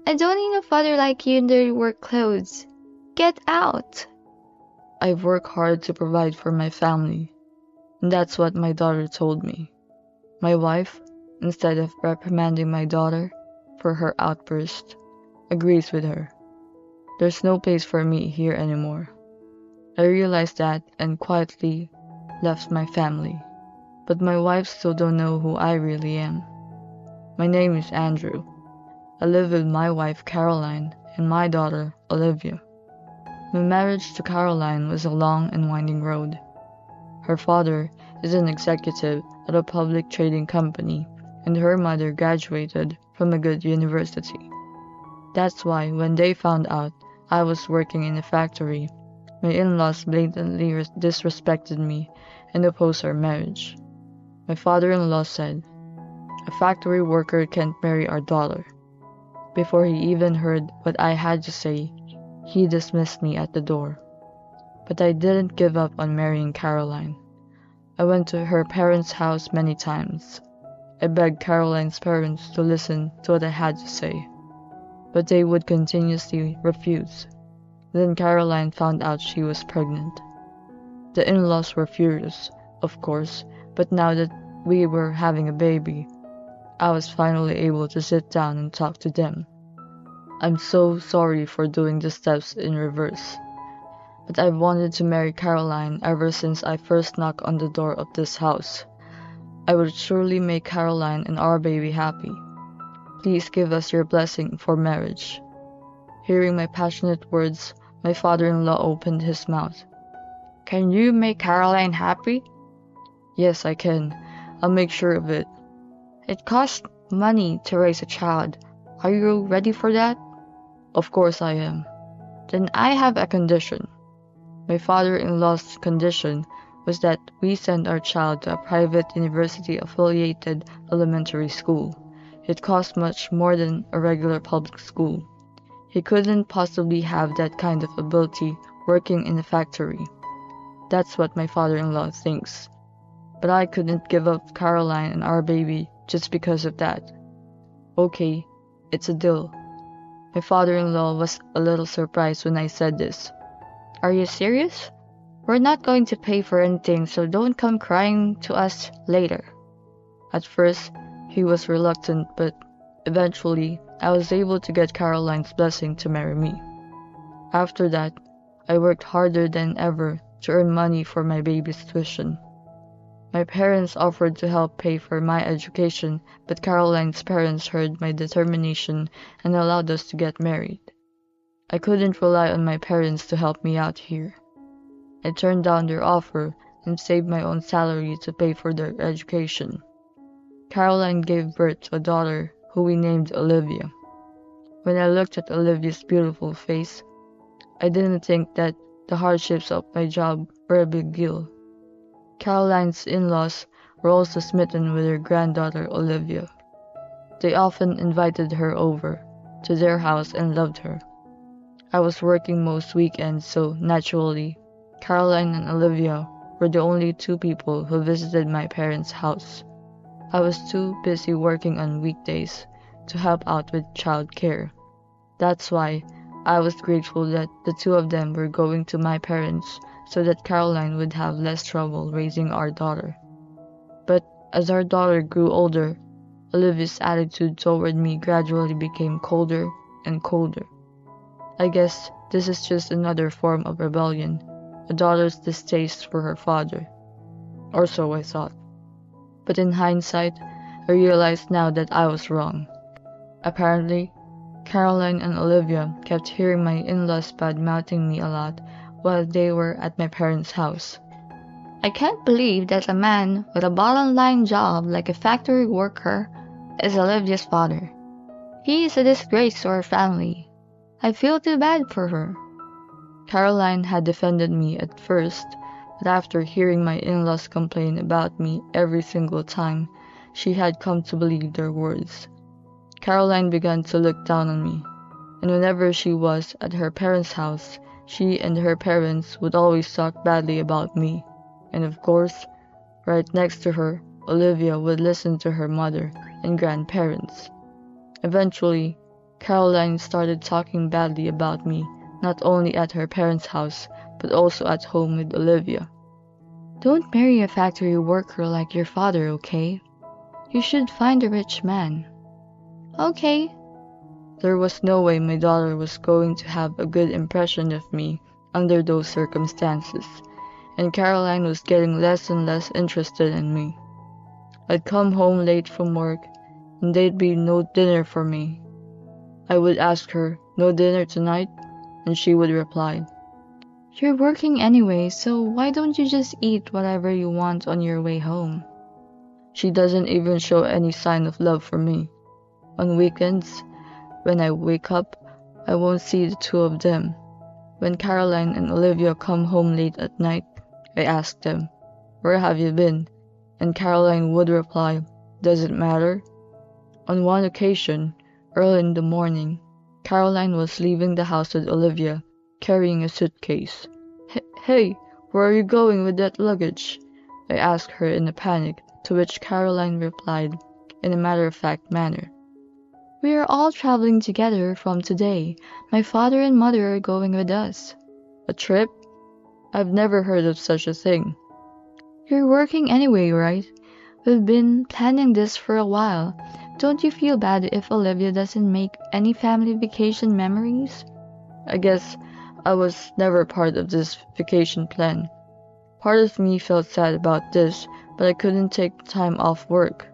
I don't need a father like you in dirty work clothes. Get out! I've worked hard to provide for my family, and that's what my daughter told me. My wife, instead of reprimanding my daughter for her outburst, agrees with her. There's no place for me here anymore. I realized that and quietly left my family. But my wife still don't know who I really am. My name is Andrew. I live with my wife Caroline and my daughter Olivia. My marriage to Caroline was a long and winding road. Her father is an executive at a public trading company, and her mother graduated from a good university. That's why when they found out I was working in a factory, my in-laws blatantly disrespected me and opposed our marriage. My father-in-law said, "A factory worker can't marry our daughter." Before he even heard what I had to say, he dismissed me at the door. But I didn't give up on marrying Caroline. I went to her parents' house many times. I begged Caroline's parents to listen to what I had to say, but they would continuously refuse. Then Caroline found out she was pregnant. The in-laws were furious, of course, but now that we were having a baby, I was finally able to sit down and talk to them. I'm so sorry for doing the steps in reverse, but I've wanted to marry Caroline ever since I first knocked on the door of this house. I would surely make Caroline and our baby happy. Please give us your blessing for marriage." Hearing my passionate words, my father-in-law opened his mouth. Can you make Caroline happy? "Yes, I can. I'll make sure of it." It costs money to raise a child. Are you ready for that? "Of course I am." Then I have a condition. My father-in-law's condition was that we send our child to a private university-affiliated elementary school. It cost much more than a regular public school. He couldn't possibly have that kind of ability working in a factory. That's what my father-in-law thinks. But I couldn't give up Caroline and our baby just because of that. Okay, it's a deal. My father-in-law was a little surprised when I said this. Are you serious? We're not going to pay for anything, so don't come crying to us later. At first, he was reluctant, but eventually, I was able to get Caroline's blessing to marry me. After that, I worked harder than ever to earn money for my baby's tuition. My parents offered to help pay for my education, but Caroline's parents heard my determination and allowed us to get married. I couldn't rely on my parents to help me out here. I turned down their offer and saved my own salary to pay for their education. Caroline gave birth to a daughter who we named Olivia. When I looked at Olivia's beautiful face, I didn't think that the hardships of my job were a big deal. Caroline's in-laws were also smitten with her granddaughter Olivia. They often invited her over to their house and loved her. I was working most weekends, so naturally, Caroline and Olivia were the only two people who visited my parents' house. I was too busy working on weekdays to help out with child care. That's why I was grateful that the two of them were going to my parents so that Caroline would have less trouble raising our daughter. But as our daughter grew older, Olivia's attitude toward me gradually became colder and colder. I guess this is just another form of rebellion, a daughter's distaste for her father. Or so I thought. But in hindsight, I realized now that I was wrong. Apparently, Caroline and Olivia kept hearing my in-laws bad-mouthing me a lot while they were at my parents' house. I can't believe that a man with a bottom-line job like a factory worker is Olivia's father. He is a disgrace to our family. I feel too bad for her. Caroline had defended me at first, but after hearing my in-laws complain about me every single time, she had come to believe their words. Caroline began to look down on me, and whenever she was at her parents' house, she and her parents would always talk badly about me. And of course, right next to her, Olivia would listen to her mother and grandparents. Eventually, Caroline started talking badly about me, not only at her parents' house, but also at home with Olivia. Don't marry a factory worker like your father, okay? You should find a rich man. Okay. There was no way my daughter was going to have a good impression of me under those circumstances, and Caroline was getting less and less interested in me. I'd come home late from work, and there'd be no dinner for me. I would ask her, "No dinner tonight?" and she would reply, You're working anyway, so why don't you just eat whatever you want on your way home? She doesn't even show any sign of love for me. On weekends, when I wake up, I won't see the two of them. When Caroline and Olivia come home late at night, I ask them, "Where have you been?" And Caroline would reply, "Does it matter?" On one occasion, early in the morning, Caroline was leaving the house with Olivia, carrying a suitcase. Hey, where are you going with that luggage?" I asked her in a panic, to which Caroline replied, in a matter-of-fact manner, We are all traveling together from today. My father and mother are going with us. "A trip? I've never heard of such a thing." You're working anyway, right? We've been planning this for a while. Don't you feel bad if Olivia doesn't make any family vacation memories? I guess I was never part of this vacation plan. Part of me felt sad about this, but I couldn't take time off work.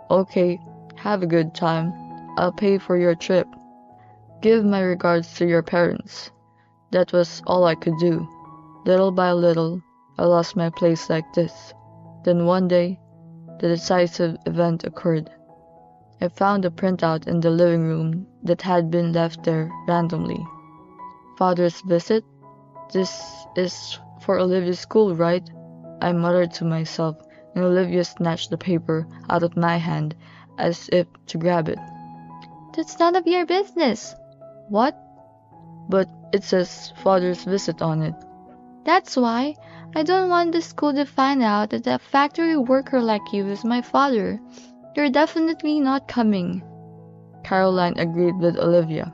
"Okay, have a good time. I'll pay for your trip. Give my regards to your parents." That was all I could do. Little by little, I lost my place like this. Then one day, the decisive event occurred. I found a printout in the living room that had been left there randomly. "Father's visit? This is for Olivia's school, right?" I muttered to myself, and Olivia snatched the paper out of my hand as if to grab it. That's none of your business. What? "But it says father's visit on it." That's why I don't want the school to find out that a factory worker like you is my father. You're definitely not coming. Caroline agreed with Olivia.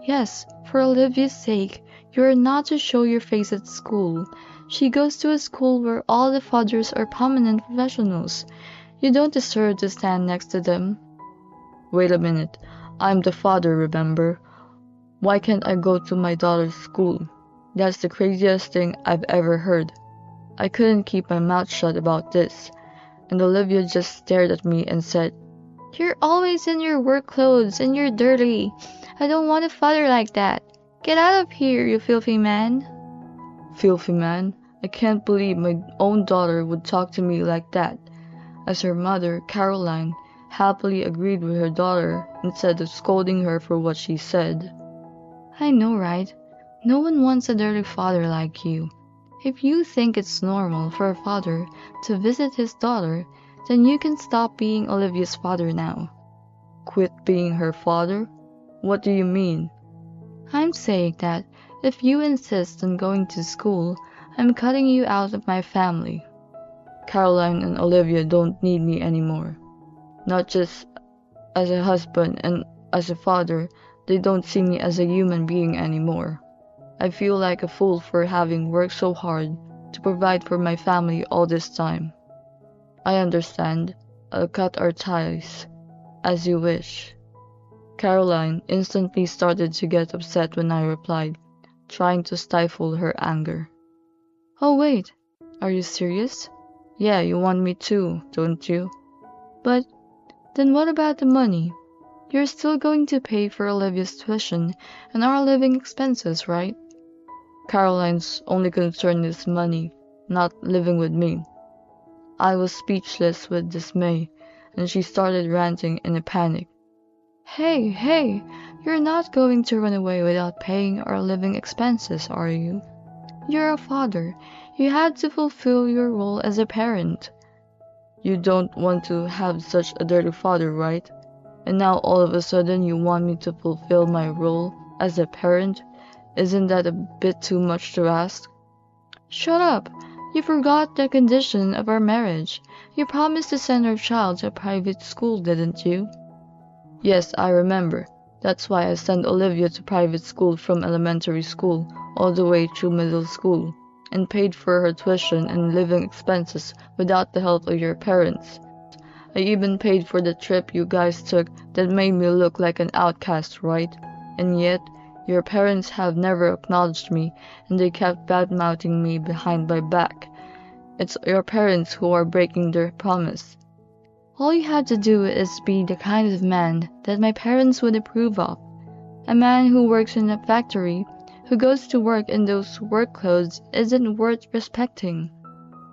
Yes, for Olivia's sake, you are not to show your face at school. She goes to a school where all the fathers are prominent professionals. You don't deserve to stand next to them. Wait a minute. I'm the father, remember? Why can't I go to my daughter's school? That's the craziest thing I've ever heard. I couldn't keep my mouth shut about this, and Olivia just stared at me and said, You're always in your work clothes and you're dirty. I don't want a father like that. Get out of here, you filthy man. Filthy man? I can't believe my own daughter would talk to me like that. As her mother, Caroline, happily agreed with her daughter instead of scolding her for what she said. I know, right? No one wants a dirty father like you. If you think it's normal for a father to visit his daughter, then you can stop being Olivia's father now. Quit being her father? What do you mean? I'm saying that if you insist on going to school, I'm cutting you out of my family. Caroline and Olivia don't need me anymore. Not just as a husband and as a father, they don't see me as a human being anymore. I feel like a fool for having worked so hard to provide for my family all this time. I understand. I'll cut our ties. As you wish. Caroline instantly started to get upset when I replied, trying to stifle her anger. Oh wait, are you serious? Yeah, you want me to, don't you? But then what about the money? You're still going to pay for Olivia's tuition and our living expenses, right? Caroline's only concern is money, not living with me. I was speechless with dismay, and she started ranting in a panic. Hey, you're not going to run away without paying our living expenses, are you? You're a father. You have to fulfill your role as a parent. You don't want to have such a dirty father, right? And now all of a sudden you want me to fulfill my role as a parent? Isn't that a bit too much to ask? Shut up! You forgot the condition of our marriage. You promised to send our child to a private school, didn't you? Yes, I remember. That's why I sent Olivia to private school from elementary school all the way through middle school, and paid for her tuition and living expenses without the help of your parents. I even paid for the trip you guys took that made me look like an outcast, right? And yet, your parents have never acknowledged me, and they kept bad-mouthing me behind my back. It's your parents who are breaking their promise. All you have to do is be the kind of man that my parents would approve of. A man who works in a factory, who goes to work in those work clothes, isn't worth respecting.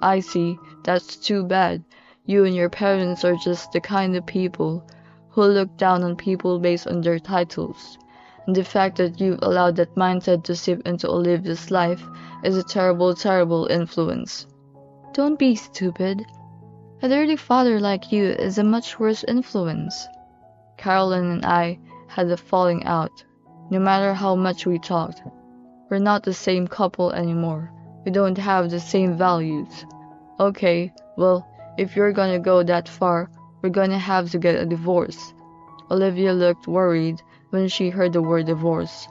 I see. That's too bad. You and your parents are just the kind of people who look down on people based on their titles. And the fact that you've allowed that mindset to seep into Olivia's life is a terrible, terrible influence. Don't be stupid. A dirty father like you is a much worse influence. Caroline and I had a falling out. No matter how much we talked, we're not the same couple anymore. We don't have the same values. Okay, well, if you're gonna go that far, we're gonna have to get a divorce. Olivia looked worried when she heard the word divorce.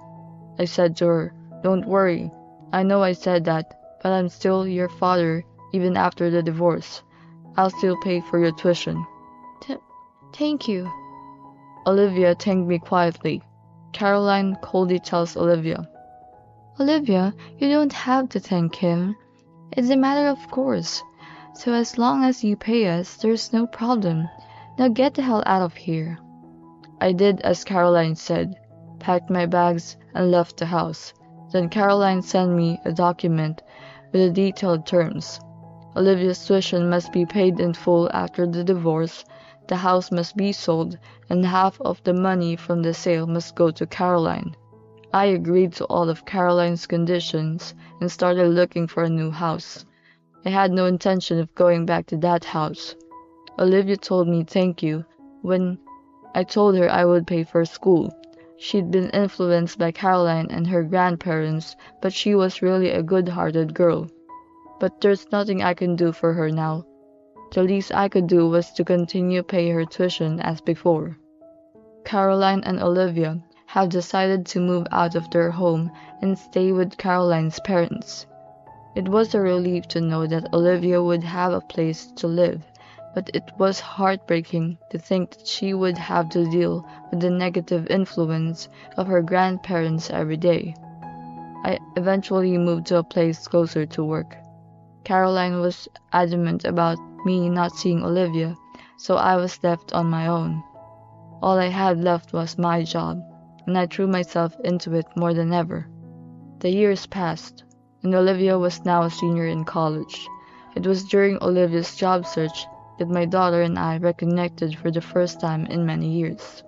I said to her, "Don't worry. I know I said that, but I'm still your father even after the divorce. I'll still pay for your tuition." Thank you. Olivia thanked me quietly. Caroline coldly tells Olivia, Olivia, you don't have to thank him. It's a matter of course. So as long as you pay us, there's no problem. Now get the hell out of here. I did as Caroline said, packed my bags, and left the house. Then Caroline sent me a document with the detailed terms. Olivia's tuition must be paid in full after the divorce, the house must be sold, and half of the money from the sale must go to Caroline. I agreed to all of Caroline's conditions and started looking for a new house. I had no intention of going back to that house. Olivia told me thank you when I told her I would pay for school. She'd been influenced by Caroline and her grandparents, but she was really a good-hearted girl. But there's nothing I can do for her now. The least I could do was to continue pay her tuition as before. Caroline and Olivia have decided to move out of their home and stay with Caroline's parents. It was a relief to know that Olivia would have a place to live, but it was heartbreaking to think that she would have to deal with the negative influence of her grandparents every day. I eventually moved to a place closer to work. Caroline was adamant about me not seeing Olivia, so I was left on my own. All I had left was my job, and I threw myself into it more than ever. The years passed, and Olivia was now a senior in college. It was during Olivia's job search that my daughter and I reconnected for the first time in many years.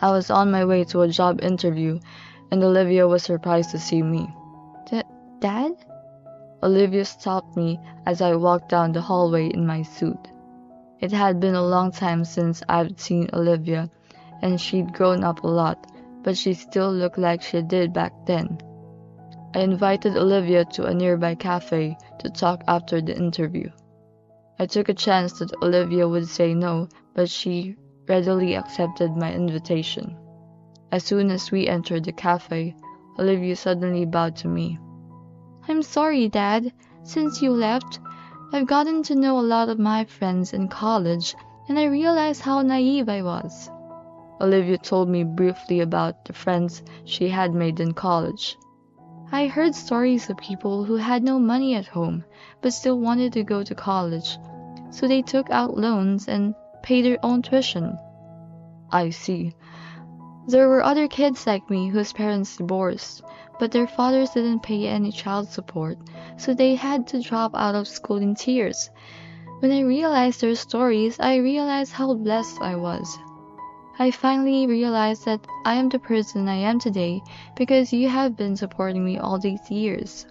I was on my way to a job interview, and Olivia was surprised to see me. Dad? Olivia stopped me as I walked down the hallway in my suit. It had been a long time since I'd seen Olivia, and she'd grown up a lot, but she still looked like she did back then. I invited Olivia to a nearby cafe to talk after the interview. I took a chance that Olivia would say no, but she readily accepted my invitation. As soon as we entered the cafe, Olivia suddenly bowed to me. I'm sorry, Dad. Since you left, I've gotten to know a lot of my friends in college, and I realized how naive I was. Olivia told me briefly about the friends she had made in college. I heard stories of people who had no money at home, but still wanted to go to college, so they took out loans and paid their own tuition. I see. There were other kids like me whose parents divorced, but their fathers didn't pay any child support, so they had to drop out of school in tears. When I realized their stories, I realized how blessed I was. I finally realized that I am the person I am today because you have been supporting me all these years.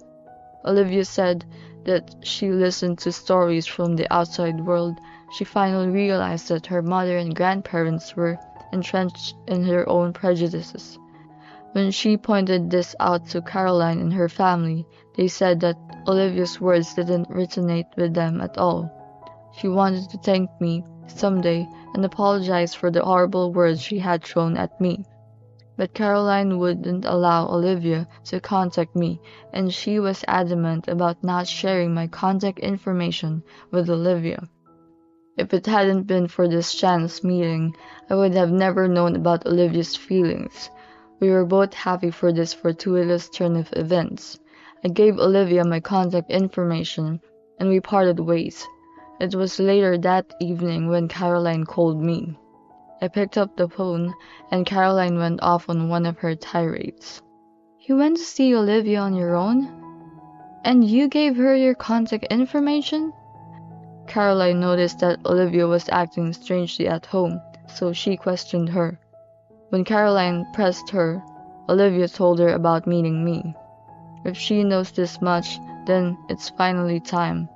Olivia said that she listened to stories from the outside world. She finally realized that her mother and grandparents were entrenched in their own prejudices. When she pointed this out to Caroline and her family, they said that Olivia's words didn't resonate with them at all. She wanted to thank me someday and apologize for the horrible words she had thrown at me. But Caroline wouldn't allow Olivia to contact me, and she was adamant about not sharing my contact information with Olivia. If it hadn't been for this chance meeting, I would have never known about Olivia's feelings. We were both happy for this fortuitous turn of events. I gave Olivia my contact information, and we parted ways. It was later that evening when Caroline called me. I picked up the phone, and Caroline went off on one of her tirades. "You went to see Olivia on your own? And you gave her your contact information?" Caroline noticed that Olivia was acting strangely at home, so she questioned her. When Caroline pressed her, Olivia told her about meeting me. If she knows this much, then it's finally time.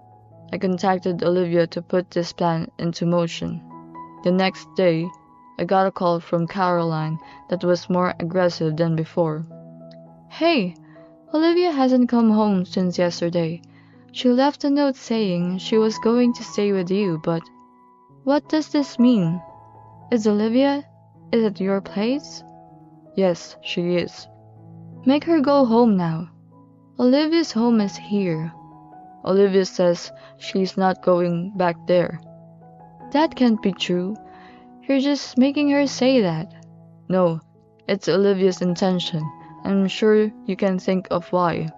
I contacted Olivia to put this plan into motion. The next day, I got a call from Caroline that was more aggressive than before. "Hey, Olivia hasn't come home since yesterday. She left a note saying she was going to stay with you, but what does this mean? Is Olivia? Is it your place?" "Yes, she is." "Make her go home now. Olivia's home is here." "Olivia says she's not going back there." "That can't be true. You're just making her say that." "No, it's Olivia's intention. I'm sure you can think of why.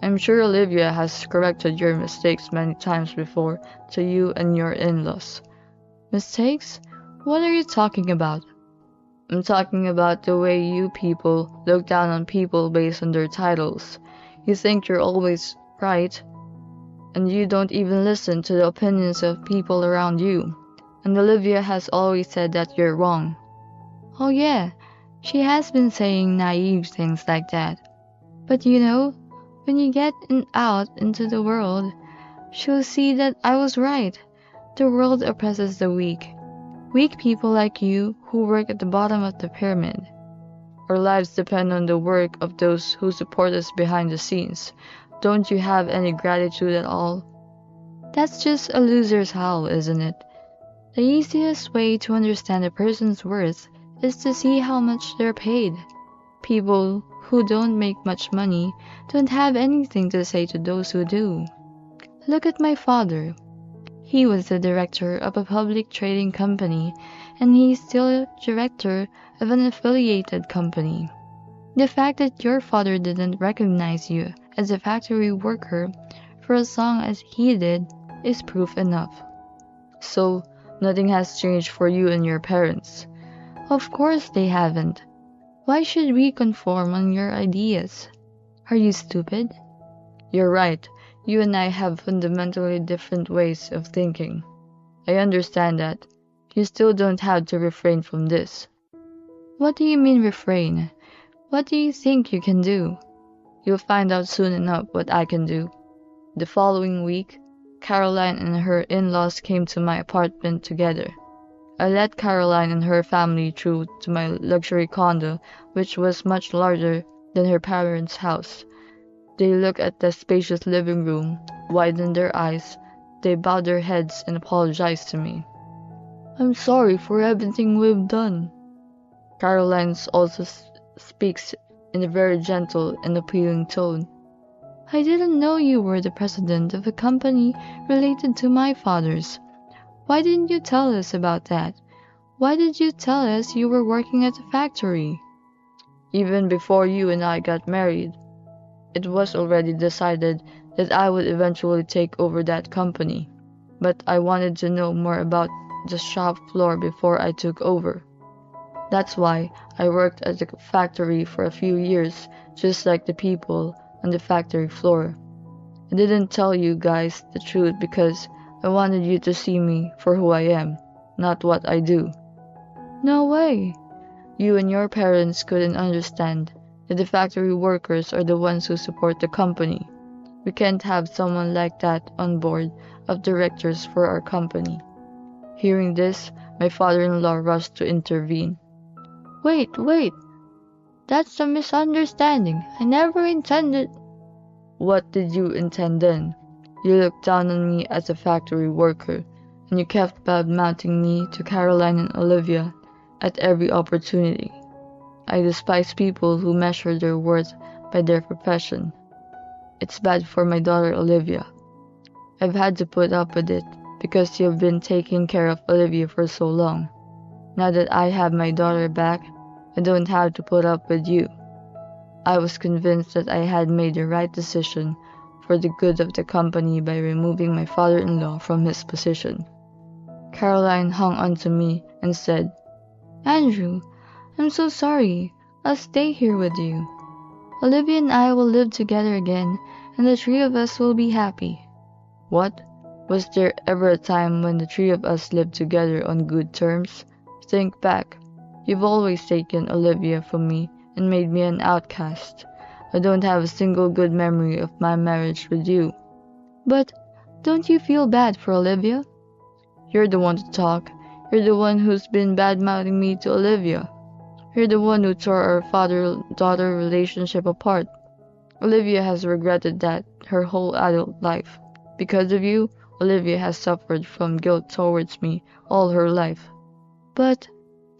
I'm sure Olivia has corrected your mistakes many times before to you and your in-laws." "Mistakes? What are you talking about?" "I'm talking about the way you people look down on people based on their titles. You think you're always right, and you don't even listen to the opinions of people around you. And Olivia has always said that you're wrong." "Oh yeah, she has been saying naive things like that. But you know, when you get out into the world, she'll see that I was right. The world oppresses the weak. Weak people like you who work at the bottom of the pyramid." "Our lives depend on the work of those who support us behind the scenes. Don't you have any gratitude at all?" "That's just a loser's howl, isn't it? The easiest way to understand a person's worth is to see how much they're paid. People who don't make much money don't have anything to say to those who do. Look at my father. He was the director of a public trading company, and he's still a director of an affiliated company. The fact that your father didn't recognize you as a factory worker for as long as he did is proof enough." "So, nothing has changed for you and your parents?" "Of course they haven't. Why should we conform on your ideas? Are you stupid?" "You're right. You and I have fundamentally different ways of thinking. I understand that. You still don't have to refrain from this." "What do you mean refrain? What do you think you can do?" "You'll find out soon enough what I can do." The following week, Caroline and her in-laws came to my apartment together. I let Caroline and her family through to my luxury condo, which was much larger than her parents' house. They looked at the spacious living room, widened their eyes, they bowed their heads and apologized to me. "I'm sorry for everything we've done." Caroline also speaks in a very gentle and appealing tone. "I didn't know you were the president of a company related to my father's. Why didn't you tell us about that? Why did you tell us you were working at a factory?" "Even before you and I got married, it was already decided that I would eventually take over that company. But I wanted to know more about the shop floor before I took over. That's why I worked at the factory for a few years, just like the people on the factory floor. I didn't tell you guys the truth because I wanted you to see me for who I am, not what I do." "No way." "You and your parents couldn't understand that the factory workers are the ones who support the company. We can't have someone like that on board of directors for our company." Hearing this, my father-in-law rushed to intervene. Wait. That's a misunderstanding. I never intended." "What did you intend then? You looked down on me as a factory worker, and you kept bad-mouthing me to Caroline and Olivia at every opportunity." I despise people who measure their worth by their profession. It's bad for my daughter Olivia. I've had to put up with it because you've been taking care of Olivia for so long. Now that I have my daughter back, I don't have to put up with you. I was convinced that I had made the right decision for the good of the company by removing my father-in-law from his position. Caroline hung onto me and said, Andrew, I'm so sorry. I'll stay here with you. Olivia and I will live together again, and the three of us will be happy. What? Was there ever a time when the three of us lived together on good terms? Think back. You've always taken Olivia from me and made me an outcast. I don't have a single good memory of my marriage with you. But don't you feel bad for Olivia? You're the one to talk. You're the one who's been bad-mouthing me to Olivia. You're the one who tore our father-daughter relationship apart. Olivia has regretted that her whole adult life. Because of you, Olivia has suffered from guilt towards me all her life. But...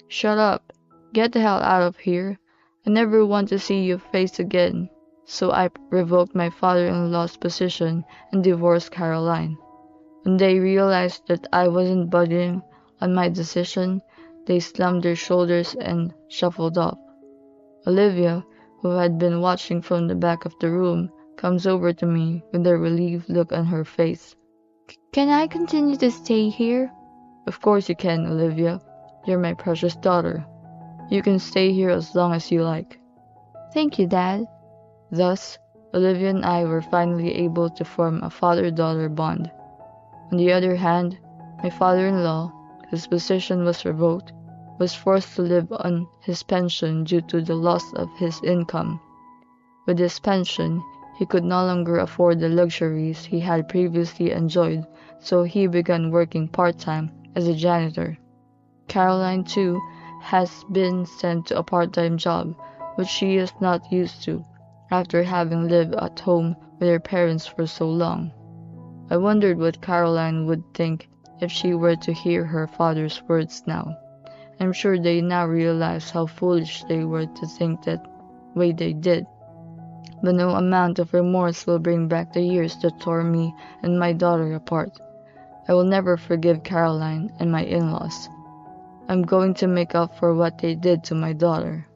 Shut up. Get the hell out of here. I never want to see your face again. So I revoked my father-in-law's position and divorced Caroline. When they realized that I wasn't budging on my decision, they slumped their shoulders and shuffled off. Olivia, who had been watching from the back of the room, comes over to me with a relieved look on her face. Can I continue to stay here? Of course you can, Olivia. You're my precious daughter. You can stay here as long as you like. Thank you, Dad. Thus, Olivia and I were finally able to form a father-daughter bond. On the other hand, my father-in-law, whose position was revoked, was forced to live on his pension due to the loss of his income. With his pension, he could no longer afford the luxuries he had previously enjoyed, so he began working part-time as a janitor. Caroline, too, has been sent to a part-time job, which she is not used to, after having lived at home with her parents for so long. I wondered what Caroline would think if she were to hear her father's words now. I'm sure they now realize how foolish they were to think that way they did. But no amount of remorse will bring back the years that tore me and my daughter apart. I will never forgive Caroline and my in-laws. I'm going to make up for what they did to my daughter.